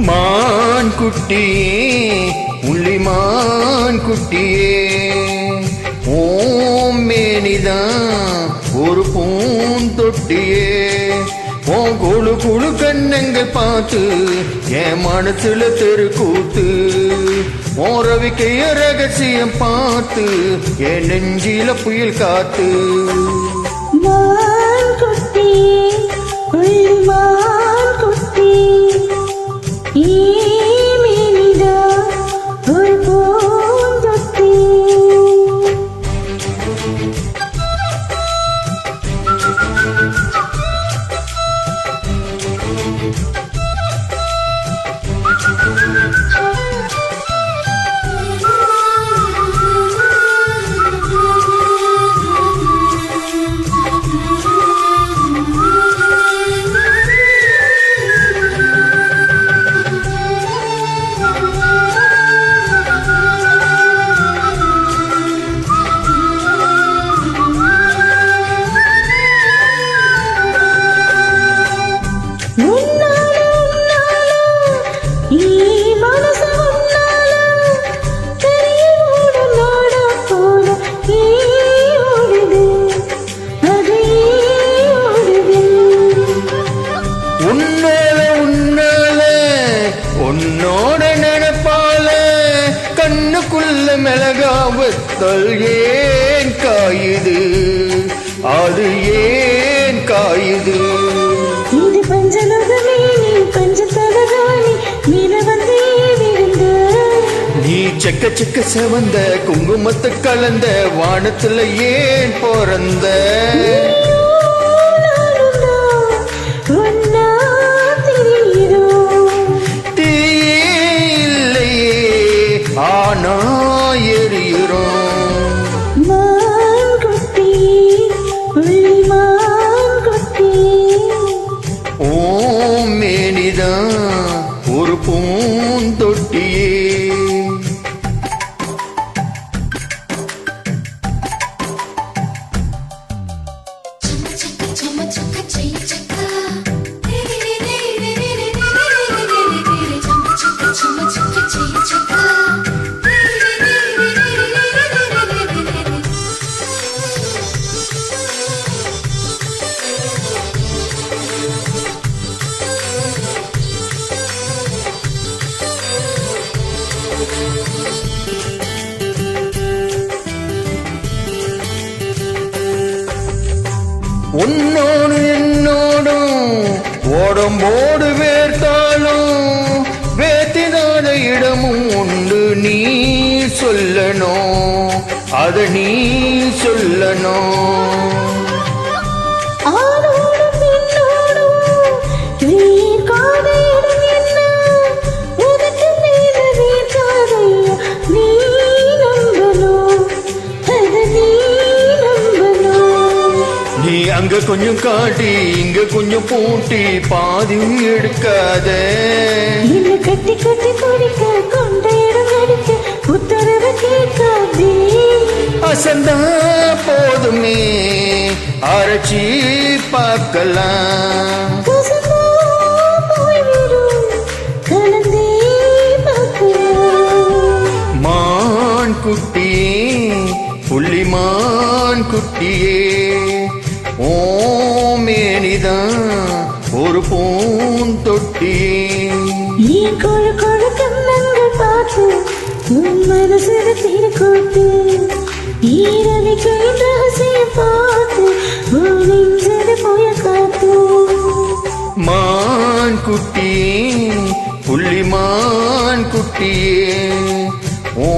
மான் குட்டியே உள்ளிமான் குட்டியே ஓம் மேனிதான் ஒரு பூந்தொட்டியே உன் குழு குழு கண்ணங்கள் பார்த்து என் மனசுல தெருக்கூத்து உன் ரவிக்கைய ரகசியம் பார்த்து என் நெஞ்சில புயல் காத்து மான் குட்டி மான் குட்டி உன்னோட நினைப்பால கண்ணுக்குள்ள மிளகாவத்தல் ஏன் காயுது அது ஏன் காயுது இது பஞ்சலோகமே நீ பஞ்சதலகாணி நீலவந்தே விழுந்த நீ செக்க செக்க செவந்த குங்குமத்தை கலந்த வானத்துல ஏன் பிறந்த ஆனா எரியுறோம் மான் குட்டி மான் குட்டி ஓம் மேனிதான் ஒரு பூந்தொட்டியே உன்னோடு என்னோடும் ஓடம்போடு வேர்த்தாலும் வேத்தினாத இடமும் உண்டு நீ சொல்லணும் அத நீ சொல்லணும் அங்க கொஞ்சம் காட்டி இங்க கொஞ்சம் பூட்டி பாதி எடுக்காத கட்டி கட்டி குடிக்க கொண்ட இடம் அடிக்க உத்தரவு கேட்காதே அசந்தா போதுமே அரைச்சி பார்க்கலாம் மான் குட்டியே புள்ளிமான் குட்டியே ஓம் மேனிதான் ஒரு பூந்தொட்டியே கொழு கொழு கண்ணங்கள் பார்த்து உன் மனசுல திருக்கூத்து ஈரவிக்கு ரகசியம் பார்த்து உன் நெஞ்சது போய காத்து மான் குட்டியே புள்ளிமான் குட்டியே ஓ